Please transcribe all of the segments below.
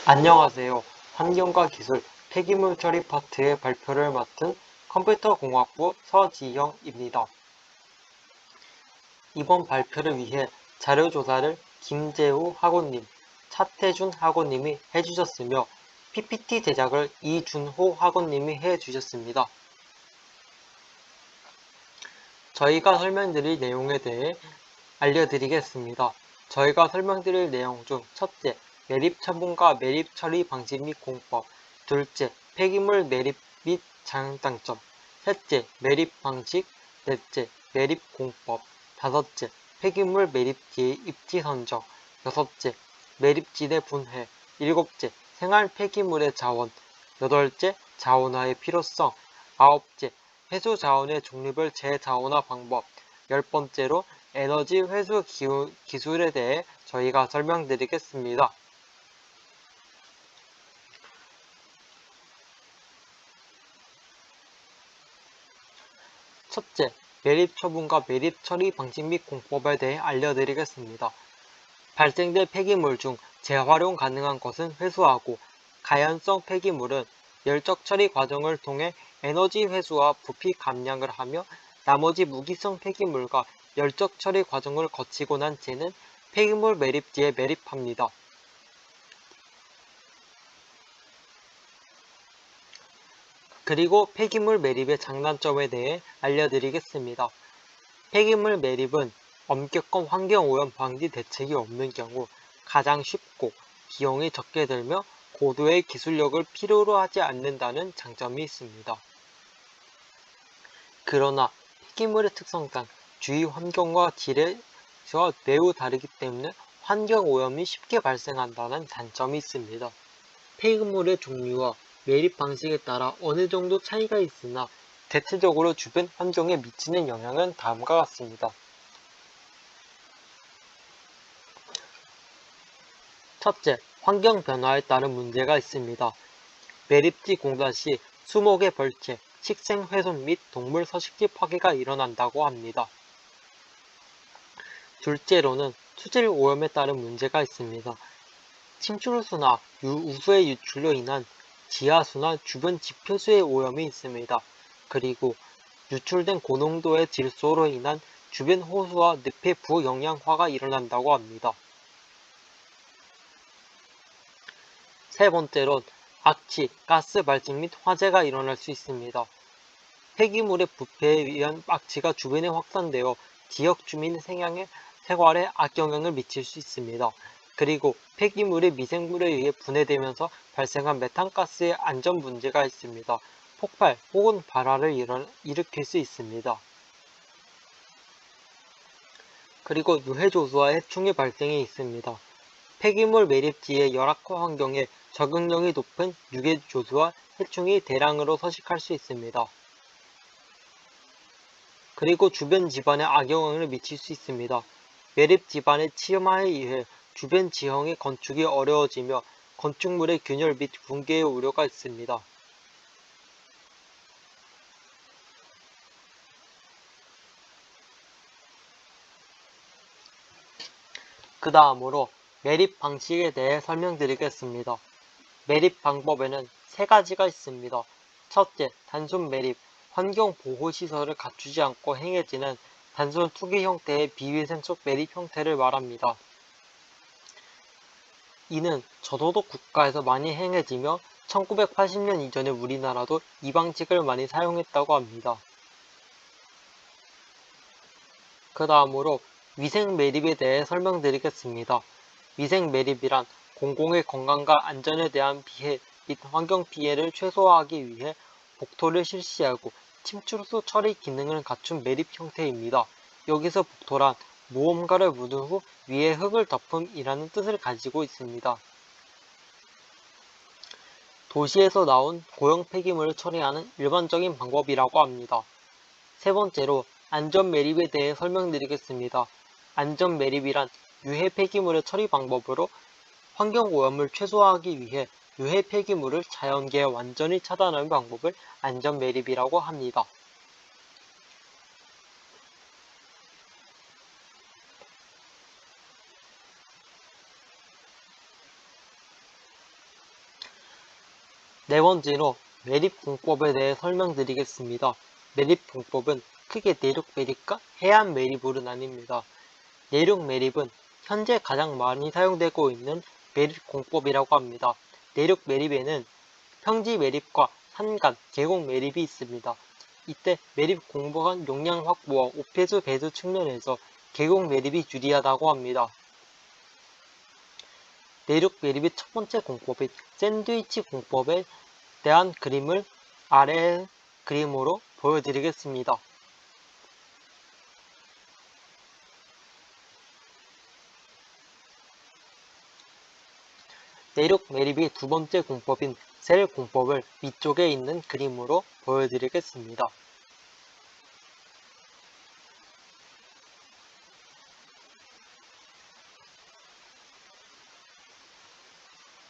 안녕하세요. 환경과 기술 폐기물 처리 파트의 발표를 맡은 컴퓨터공학부 서지영입니다. 이번 발표를 위해 자료조사를 김재우 학우님, 차태준 학우님이 해주셨으며 PPT 제작을 이준호 학우님이 해주셨습니다. 저희가 설명드릴 내용에 대해 알려드리겠습니다. 저희가 설명드릴 내용 중 첫째, 매립 처분과 매립 처리 방식 및 공법. 둘째, 폐기물 매립 및 장단점. 셋째, 매립 방식. 넷째, 매립 공법. 다섯째, 폐기물 매립지의 입지 선정. 여섯째, 매립지대 분해. 일곱째, 생활 폐기물의 자원. 여덟째, 자원화의 필요성. 아홉째, 회수 자원의 종류별 재자원화 방법. 열 번째로 에너지 회수 기술에 대해 저희가 설명드리겠습니다. 첫째, 매립 처분과 매립 처리 방식 및 공법에 대해 알려드리겠습니다. 발생된 폐기물 중 재활용 가능한 것은 회수하고, 가연성 폐기물은 열적 처리 과정을 통해 에너지 회수와 부피 감량을 하며, 나머지 무기성 폐기물과 열적 처리 과정을 거치고 난 채는 폐기물 매립지에 매립합니다. 그리고 폐기물 매립의 장단점에 대해 알려드리겠습니다. 폐기물 매립은 엄격한 환경오염 방지 대책이 없는 경우 가장 쉽고 비용이 적게 들며 고도의 기술력을 필요로 하지 않는다는 장점이 있습니다. 그러나 폐기물의 특성상 주위 환경과 질에서 매우 다르기 때문에 환경오염이 쉽게 발생한다는 단점이 있습니다. 폐기물의 종류와 매립 방식에 따라 어느 정도 차이가 있으나 대체적으로 주변 환경에 미치는 영향은 다음과 같습니다. 첫째, 환경 변화에 따른 문제가 있습니다. 매립지 공사 시 수목의 벌채, 식생 훼손 및 동물 서식지 파괴가 일어난다고 합니다. 둘째로는 수질 오염에 따른 문제가 있습니다. 침출수나 우수의 유출로 인한 지하수나 주변 지표수의 오염이 있습니다. 그리고 유출된 고농도의 질소로 인한 주변 호수와 늪의 부영양화가 일어난다고 합니다. 세 번째로 악취, 가스 발생 및 화재가 일어날 수 있습니다. 폐기물의 부패에 의한 악취가 주변에 확산되어 지역 주민 생활에 악영향을 미칠 수 있습니다. 그리고 폐기물이 미생물에 의해 분해되면서 발생한 메탄가스의 안전 문제가 있습니다. 폭발 혹은 발화를 일으킬 수 있습니다. 그리고 유해조수와 해충의 발생이 있습니다. 폐기물 매립지의 열악한 환경에 적응력이 높은 유해조수와 해충이 대량으로 서식할 수 있습니다. 그리고 주변 집안에 악영향을 미칠 수 있습니다. 매립 집안의 침하에 의해 주변 지형의 건축이 어려워지며 건축물의 균열 및 붕괴의 우려가 있습니다. 그 다음으로 매립 방식에 대해 설명드리겠습니다. 매립 방법에는 세 가지가 있습니다. 첫째, 단순 매립. 환경보호시설을 갖추지 않고 행해지는 단순 투기 형태의 비위생적 매립 형태를 말합니다. 이는 저소득 국가에서 많이 행해지며 1980년 이전의 우리나라도 이 방식을 많이 사용했다고 합니다. 그 다음으로 위생 매립에 대해 설명드리겠습니다. 위생 매립이란 공공의 건강과 안전에 대한 피해 및 환경 피해를 최소화하기 위해 복토를 실시하고 침출수 처리 기능을 갖춘 매립 형태입니다. 여기서 복토란 무언가를 묻은 후 위에 흙을 덮음이라는 뜻을 가지고 있습니다. 도시에서 나온 고형 폐기물을 처리하는 일반적인 방법이라고 합니다. 세 번째로 안전 매립에 대해 설명드리겠습니다. 안전 매립이란 유해 폐기물의 처리 방법으로 환경오염을 최소화하기 위해 유해 폐기물을 자연계에 완전히 차단하는 방법을 안전 매립이라고 합니다. 네 번째로 매립공법에 대해 설명드리겠습니다. 매립공법은 크게 내륙 매립과 해안 매립으로 나뉩니다. 내륙 매립은 현재 가장 많이 사용되고 있는 매립공법이라고 합니다. 내륙 매립에는 평지 매립과 산간, 계곡 매립이 있습니다. 이때 매립 공간 용량 확보와 오폐수 배수 측면에서 계곡 매립이 유리하다고 합니다. 내륙 매립의 첫 번째 공법인 샌드위치 공법에 대한 그림을 아래 그림으로 보여드리겠습니다. 내륙 매립의 두 번째 공법인 셀 공법을 위쪽에 있는 그림으로 보여드리겠습니다.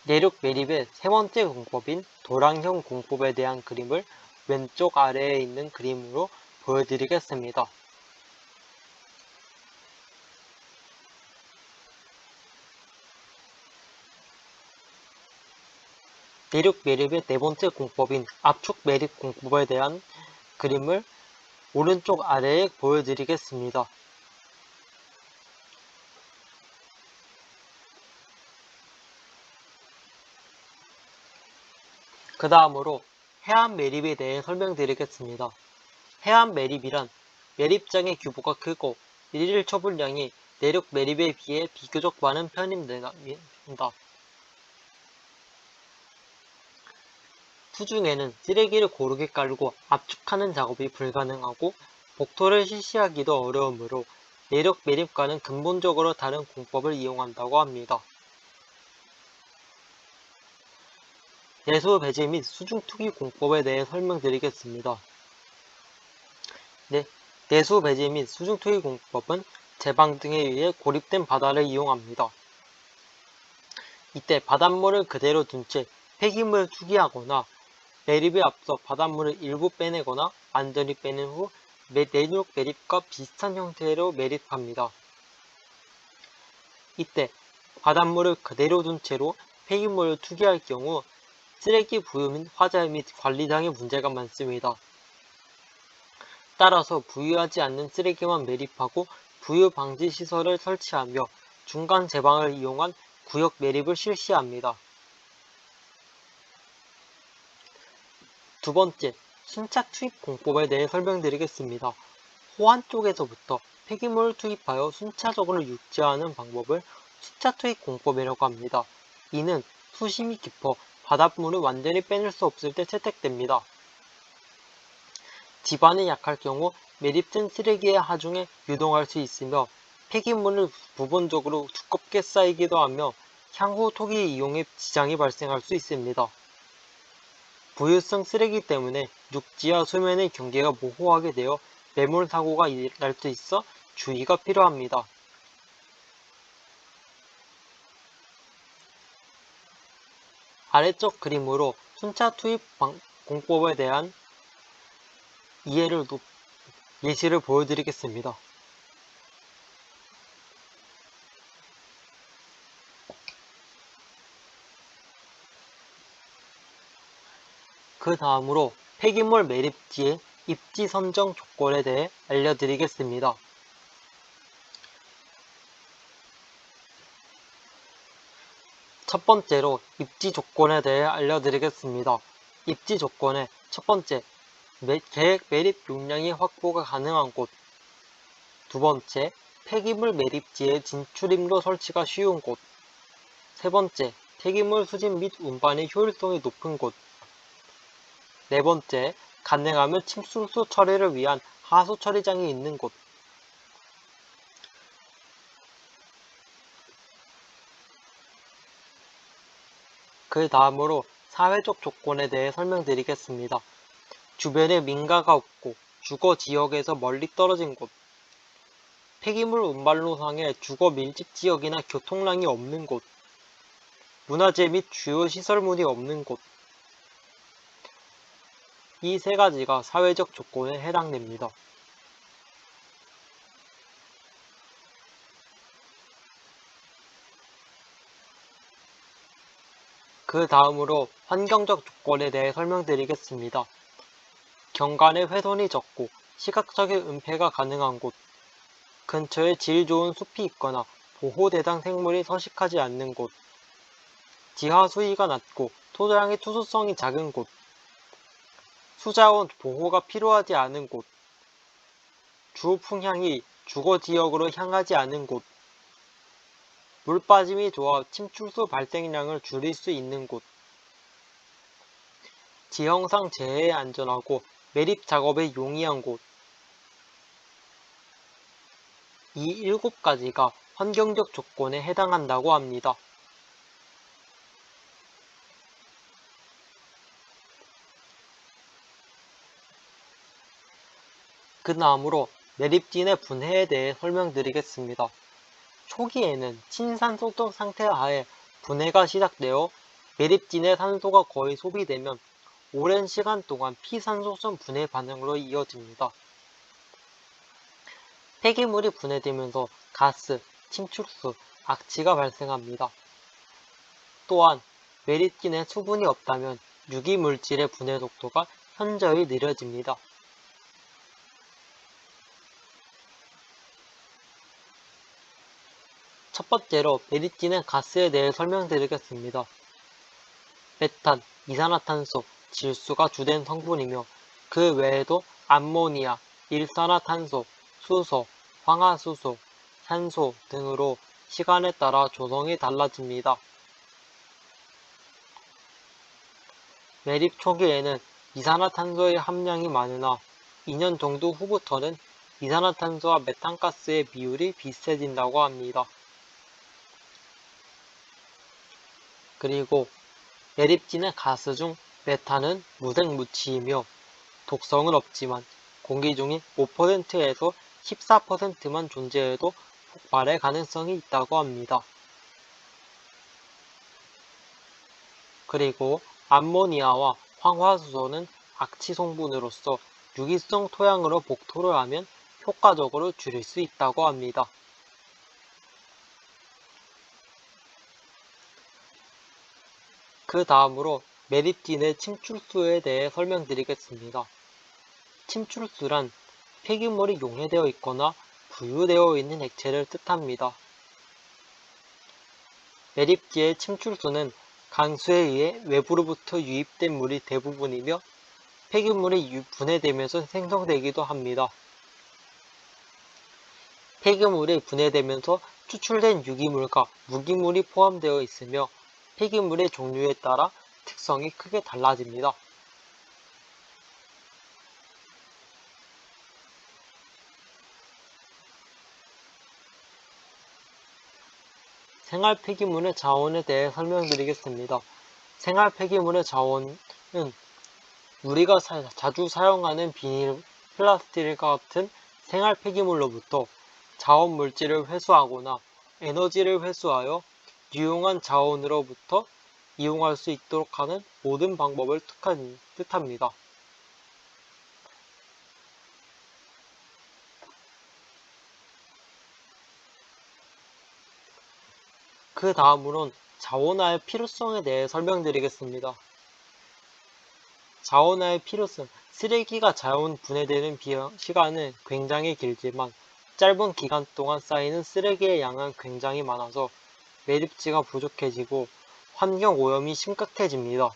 내륙 매립의 세 번째 공법인 도랑형 공법에 대한 그림을 왼쪽 아래에 있는 그림으로 보여드리겠습니다. 내륙 매립의 네 번째 공법인 압축 매립 공법에 대한 그림을 오른쪽 아래에 보여드리겠습니다. 그 다음으로 해안 매립에 대해 설명드리겠습니다. 해안 매립이란 매립장의 규모가 크고 일일 처분량이 내륙 매립에 비해 비교적 많은 편입니다. 수중에는 쓰레기를 고르게 깔고 압축하는 작업이 불가능하고 복토를 실시하기도 어려우므로 내륙 매립과는 근본적으로 다른 공법을 이용한다고 합니다. 내수 배제 및 수중 투기 공법에 대해 설명드리겠습니다. 내수 배제 및 수중 투기 공법은 제방 등에 의해 고립된 바다를 이용합니다. 이때 바닷물을 그대로 둔 채 폐기물을 투기하거나 매립에 앞서 바닷물을 일부 빼내거나 완전히 빼낸 후 내륙 매립과 비슷한 형태로 매립합니다. 이때 바닷물을 그대로 둔 채로 폐기물을 투기할 경우 쓰레기 부유 및 화재 및 관리상의 문제가 많습니다. 따라서 부유하지 않는 쓰레기만 매립하고 부유 방지 시설을 설치하며 중간 제방을 이용한 구역 매립을 실시합니다. 두 번째, 순차 투입 공법에 대해 설명드리겠습니다. 호안 쪽에서부터 폐기물을 투입하여 순차적으로 육지하는 방법을 순차 투입 공법이라고 합니다. 이는 수심이 깊어 바닷물을 완전히 빼낼 수 없을 때 채택됩니다. 지반이 약할 경우 매립된 쓰레기의 하중에 유동할 수 있으며 폐기물은 부분적으로 두껍게 쌓이기도 하며 향후 토기 이용에 지장이 발생할 수 있습니다. 부유성 쓰레기 때문에 육지와 수면의 경계가 모호하게 되어 매몰 사고가 날 수 있어 주의가 필요합니다. 아래쪽 그림으로 순차 투입 공법에 대한 예시를 보여드리겠습니다. 그 다음으로 폐기물 매립지의 입지 선정 조건에 대해 알려드리겠습니다. 첫 번째로 입지 조건에 대해 알려드리겠습니다. 입지 조건의 첫 번째, 계획 매립 용량이 확보가 가능한 곳. 두 번째, 폐기물 매립지의 진출입로 설치가 쉬운 곳. 세 번째, 폐기물 수집 및 운반의 효율성이 높은 곳. 네 번째, 가능하면 침수수 처리를 위한 하수 처리장이 있는 곳. 그 다음으로 사회적 조건에 대해 설명드리겠습니다. 주변에 민가가 없고 주거 지역에서 멀리 떨어진 곳. 폐기물 운반로상에 주거 밀집 지역이나 교통량이 없는 곳. 문화재 및 주요 시설물이 없는 곳. 이 세 가지가 사회적 조건에 해당됩니다. 그 다음으로 환경적 조건에 대해 설명드리겠습니다. 경관의 훼손이 적고 시각적인 은폐가 가능한 곳, 근처에 질 좋은 숲이 있거나 보호 대상 생물이 서식하지 않는 곳, 지하 수위가 낮고 토양의 투수성이 작은 곳, 수자원 보호가 필요하지 않은 곳, 주 풍향이 주거 지역으로 향하지 않은 곳, 물 빠짐이 좋아 침출수 발생량을 줄일 수 있는 곳, 지형상 재해에 안전하고 매립 작업에 용이한 곳. 이 7가지가 환경적 조건에 해당한다고 합니다. 그 다음으로 매립진의 분해에 대해 설명드리겠습니다. 초기에는 친산소적 상태 하에 분해가 시작되어 매립진의 산소가 거의 소비되면 오랜 시간 동안 피산소성 분해 반응으로 이어집니다. 폐기물이 분해되면서 가스, 침출수, 악취가 발생합니다. 또한 매립진에 수분이 없다면 유기물질의 분해 속도가 현저히 느려집니다. 첫 번째로 매립진의 가스에 대해 설명드리겠습니다. 메탄, 이산화탄소, 질소가 주된 성분이며 그 외에도 암모니아, 일산화탄소, 수소, 황화수소, 산소 등으로 시간에 따라 조성이 달라집니다. 매립 초기에는 이산화탄소의 함량이 많으나 2년 정도 후부터는 이산화탄소와 메탄가스의 비율이 비슷해진다고 합니다. 그리고 매립진의 가스 중 메탄은 무색무취이며 독성은 없지만 공기 중인 5%에서 14%만 존재해도 폭발의 가능성이 있다고 합니다. 그리고 암모니아와 황화수소는 악취 성분으로서 유기성 토양으로 복토를 하면 효과적으로 줄일 수 있다고 합니다. 그 다음으로 매립진의 침출수에 대해 설명드리겠습니다. 침출수란 폐기물이 용해되어 있거나 부유되어 있는 액체를 뜻합니다. 매립지의 침출수는 강수에 의해 외부로부터 유입된 물이 대부분이며 폐기물이 분해되면서 생성되기도 합니다. 폐기물이 분해되면서 추출된 유기물과 무기물이 포함되어 있으며 폐기물의 종류에 따라 특성이 크게 달라집니다. 생활 폐기물의 자원에 대해 설명드리겠습니다. 생활 폐기물의 자원은 우리가 자주 사용하는 비닐, 플라스틱 같은 생활 폐기물로부터 자원 물질을 회수하거나 에너지를 회수하여 유용한 자원으로부터 이용할 수 있도록 하는 모든 방법을 뜻합니다. 그 다음으론 자원화의 필요성에 대해 설명드리겠습니다. 자원화의 필요성, 쓰레기가 자원 분해되는 시간은 굉장히 길지만 짧은 기간 동안 쌓이는 쓰레기의 양은 굉장히 많아서 매립지가 부족해지고 환경 오염이 심각해집니다.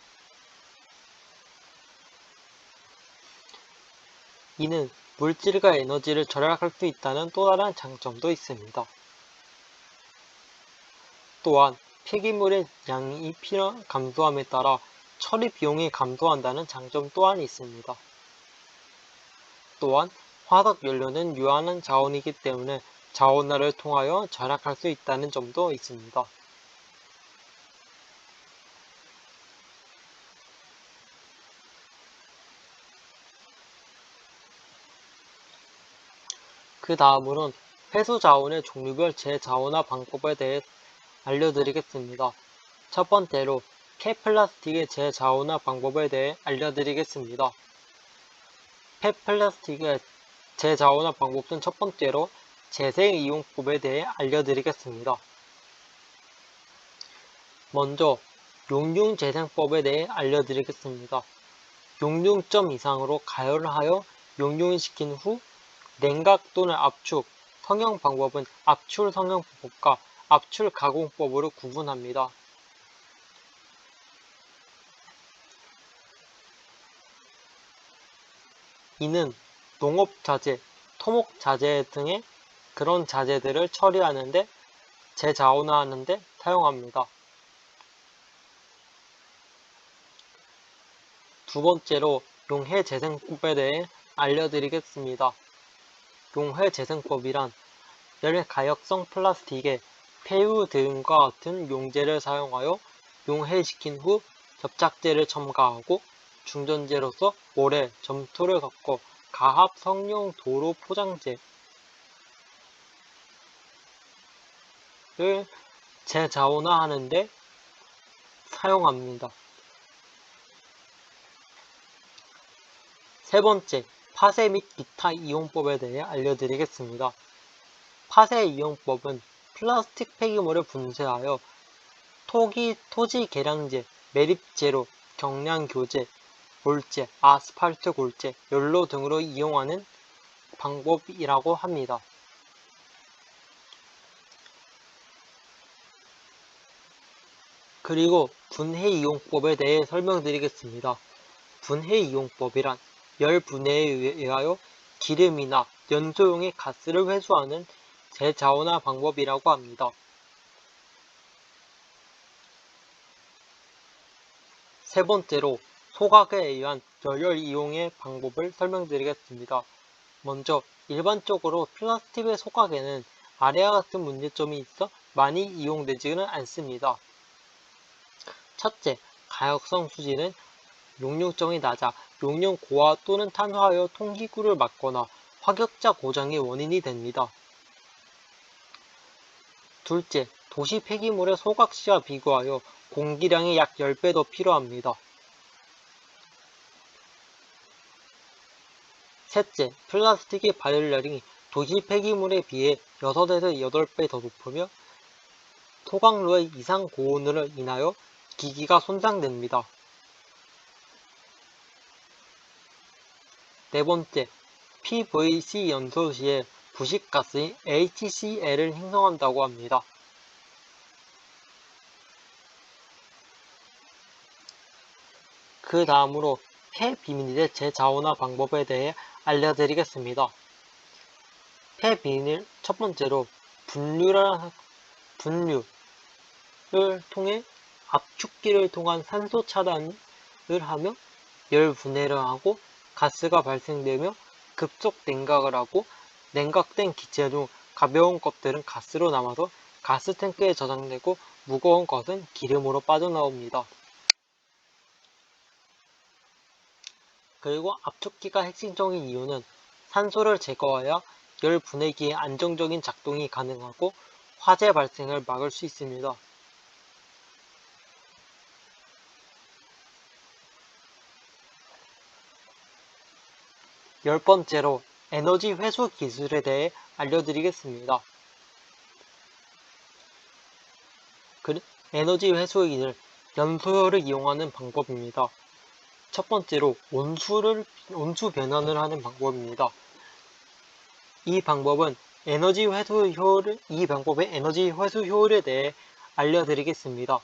이는 물질과 에너지를 절약할 수 있다는 또 다른 장점도 있습니다. 또한 폐기물의 양이 감소함에 따라 처리 비용이 감소한다는 장점 또한 있습니다. 또한 화석 연료는 유한한 자원이기 때문에 자원화를 통하여 절약할 수 있다는 점도 있습니다. 그 다음으로는 회수 자원의 종류별 재자원화 방법에 대해 알려드리겠습니다. 첫 번째로 폐플라스틱의 재자원화 방법에 대해 알려드리겠습니다. 폐플라스틱의 재자원화 방법은 첫 번째로 재생이용법에 대해 알려드리겠습니다. 먼저 용융재생법에 대해 알려드리겠습니다. 용융점 이상으로 가열을 하여 용융시킨 후 냉각 또는 압축, 성형 방법은 압출 성형법과 압출 가공법으로 구분합니다. 이는 농업자재, 토목자재 등의 그런 자재들을 처리하는데 재자원화하는데 사용합니다. 두 번째로 용해재생법에 대해 알려드리겠습니다. 용해재생법이란 열가역성 플라스틱에 폐유 등과 같은 용재를 사용하여 용해시킨 후 접착제를 첨가하고 중전제로서 모래, 점토를 섞어 가합 성형 도로 포장재를 재자원화하는 데 사용합니다. 세 번째, 파쇄 및 기타 이용법에 대해 알려드리겠습니다. 파쇄 이용법은 플라스틱 폐기물을 분쇄하여 토지 계량제, 매립제로, 경량교재, 골재, 아스팔트 골재, 연로 등으로 이용하는 방법이라고 합니다. 그리고 분해 이용법에 대해 설명드리겠습니다. 분해 이용법이란 열 분해에 의하여 기름이나 연소용의 가스를 회수하는 재자원화 방법이라고 합니다. 세 번째로 소각에 의한 열혈 이용의 방법을 설명드리겠습니다. 먼저 일반적으로 플라스틱의 소각에는 아래와 같은 문제점이 있어 많이 이용되지는 않습니다. 첫째, 가역성 수지는 용융점이 낮아 용융 고화 또는 탄화하여 통기구를 막거나 화격자 고장의 원인이 됩니다. 둘째, 도시 폐기물의 소각 시와 비교하여 공기량이 약 10배 더 필요합니다. 셋째, 플라스틱의 발열량이 도시 폐기물에 비해 6에서 8배 더 높으며 소각로의 이상 고온으로 인하여 기기가 손상됩니다. 네 번째, PVC 연소 시에 부식가스인 HCl을 형성한다고 합니다. 그 다음으로 폐비닐 재자원화 방법에 대해 알려드리겠습니다. 폐비닐 첫 번째로 분류를 통해 압축기를 통한 산소 차단을 하며 열 분해를 하고 가스가 발생되며 급속 냉각을 하고 냉각된 기체 중 가벼운 것들은 가스로 남아서 가스 탱크에 저장되고 무거운 것은 기름으로 빠져나옵니다. 그리고 압축기가 핵심적인 이유는 산소를 제거해야 열 분해기의 안정적인 작동이 가능하고 화재 발생을 막을 수 있습니다. 열 번째로 에너지 회수 기술에 대해 알려드리겠습니다. 에너지 회수 기술, 연소열을 이용하는 방법입니다. 첫 번째로 온수 변환을 하는 방법입니다. 이 방법의 에너지 회수 효율에 대해 알려드리겠습니다.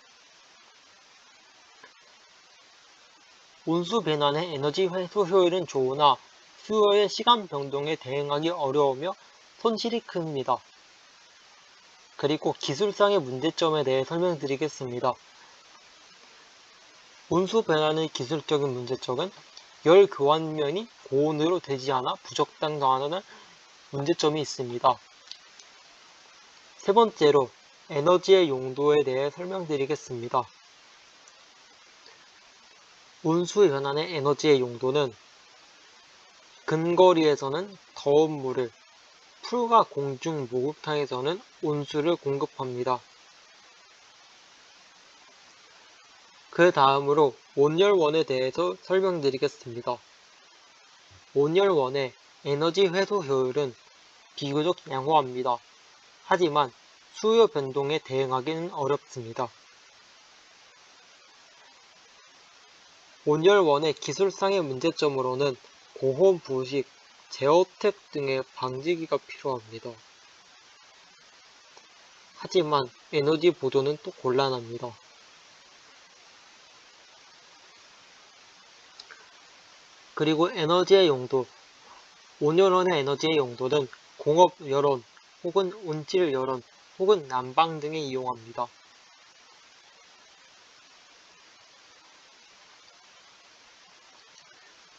온수 변환의 에너지 회수 효율은 좋으나 수요의 시간 변동에 대응하기 어려우며 손실이 큽니다. 그리고 기술상의 문제점에 대해 설명드리겠습니다. 온수 변환의 기술적인 문제점은 열 교환면이 고온으로 되지 않아 부적당하다는 문제점이 있습니다. 세 번째로 에너지의 용도에 대해 설명드리겠습니다. 온수 변환의 에너지의 용도는 근거리에서는 더운 물을, 풀과 공중 목욕탕에서는 온수를 공급합니다. 그 다음으로 온열원에 대해서 설명드리겠습니다. 온열원의 에너지 회수 효율은 비교적 양호합니다. 하지만 수요 변동에 대응하기는 어렵습니다. 온열원의 기술상의 문제점으로는 고온 부식, 제어택 등의 방지기가 필요합니다. 하지만 에너지 보존은 또 곤란합니다. 그리고 에너지의 용도, 온열원의 에너지의 용도는 공업 열원, 혹은 온실 열원, 혹은 난방 등에 이용합니다.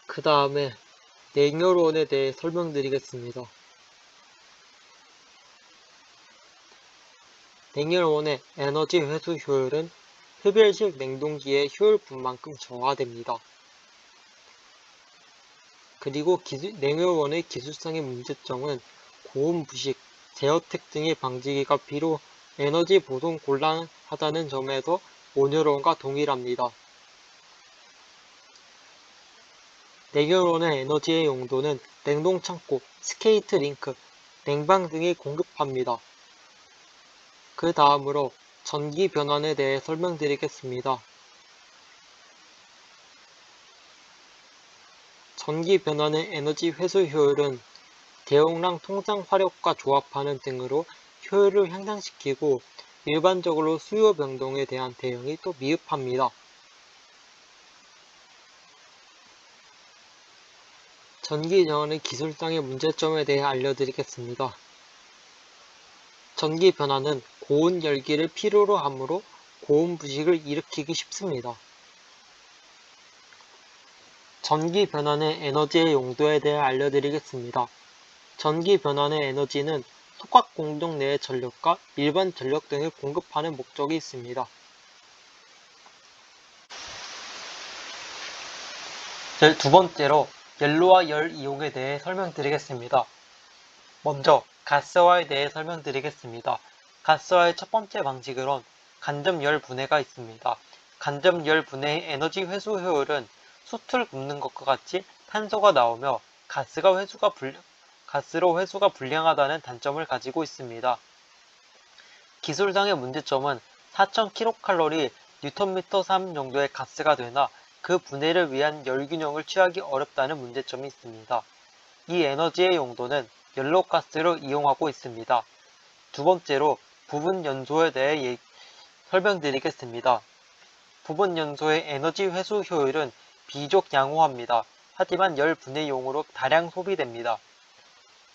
그 다음에 냉열원에 대해 설명드리겠습니다. 냉열원의 에너지 회수 효율은 흡열식 냉동기의 효율분만큼 저하됩니다. 그리고 냉열원의 기술상의 문제점은 고온 부식, 제어택 등의 방지기가 비록 에너지 보존 곤란하다는 점에서 온열원과 동일합니다. 냉열원의 에너지의 용도는 냉동창고, 스케이트 링크, 냉방 등이 공급합니다. 그 다음으로 전기 변환에 대해 설명드리겠습니다. 전기 변환의 에너지 회수 효율은 대용량 통상 화력과 조합하는 등으로 효율을 향상시키고 일반적으로 수요 변동에 대한 대응이 또 미흡합니다. 전기 전환의 기술상의 문제점에 대해 알려드리겠습니다. 전기 변환은 고온 열기를 필요로 하므로 고온 부식을 일으키기 쉽습니다. 전기 변환의 에너지의 용도에 대해 알려드리겠습니다. 전기 변환의 에너지는 속각 공정 내의 전력과 일반 전력 등을 공급하는 목적이 있습니다. 두 번째로 연료와 열 이용에 대해 설명드리겠습니다. 먼저 가스화에 대해 설명드리겠습니다. 가스화의 첫 번째 방식으론 간접 열 분해가 있습니다. 간접 열 분해의 에너지 회수 효율은 수트를 굽는 것과 같이 탄소가 나오며 가스로 회수가 불량하다는 단점을 가지고 있습니다. 기술상의 문제점은 4000kcal Nm3 정도의 가스가 되나 그 분해를 위한 열균형을 취하기 어렵다는 문제점이 있습니다. 이 에너지의 용도는 연료가스를 이용하고 있습니다. 두 번째로 부분 연소에 대해 설명드리겠습니다. 부분 연소의 에너지 회수 효율은 비교적 양호합니다. 하지만 열 분해용으로 다량 소비됩니다.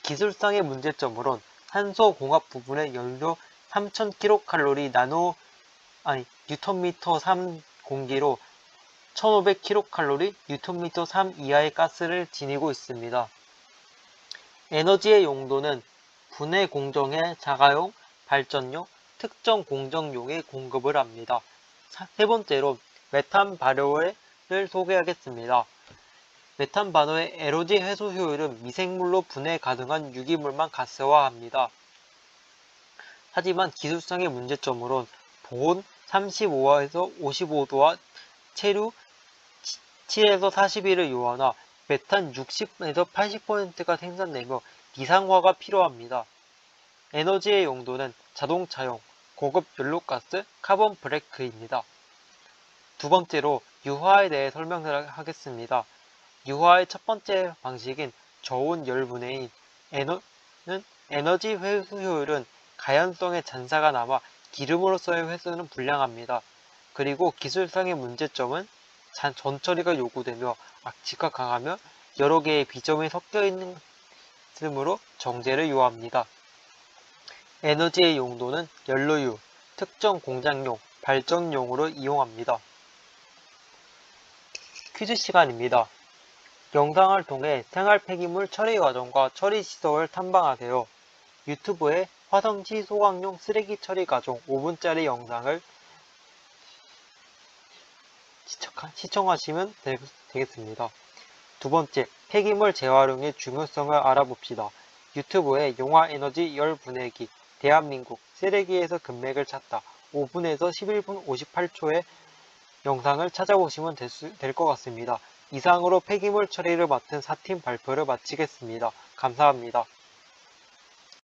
기술상의 문제점으론 산소 공합 부분의 연료 3000kcal Nm3 공기로 1500kcal Nm3 이하의 가스를 지니고 있습니다. 에너지의 용도는 분해 공정의 자가용, 발전용, 특정 공정용에 공급을 합니다. 세 번째로 메탄 발효를 소개하겠습니다. 메탄 발효의 에너지 회수 효율은 미생물로 분해 가능한 유기물만 가스화합니다. 하지만 기술상의 문제점으론 보온 35에서 55도와 체류 7에서 41을 요하나 메탄 60에서 80%가 생산되며 이상화가 필요합니다. 에너지의 용도는 자동차용, 고급 연료가스, 카본 블랙입니다. 두 번째로 유화에 대해 설명을 하겠습니다. 유화의 첫 번째 방식인 저온 열분해인 에너지 회수 효율은 가연성의 잔사가 남아 기름으로서의 회수는 불량합니다. 그리고 기술상의 문제점은 전처리가 요구되며 악취가 강하며 여러 개의 비점이 섞여 있으므로 정제를 요합니다. 에너지의 용도는 연료유, 특정 공장용, 발전용으로 이용합니다. 퀴즈 시간입니다. 영상을 통해 생활 폐기물 처리 과정과 처리 시설을 탐방하세요. 유튜브에 화성시 소각용 쓰레기 처리 과정 5분짜리 영상을 시청하시면 되겠습니다. 두 번째, 폐기물 재활용의 중요성을 알아봅시다. 유튜브에 용화에너지 열분해기, 대한민국, 쓰레기에서 금맥을 찾다, 5분에서 11분 58초의 영상을 찾아보시면 될 것 같습니다. 이상으로 폐기물 처리를 맡은 4팀 발표를 마치겠습니다. 감사합니다.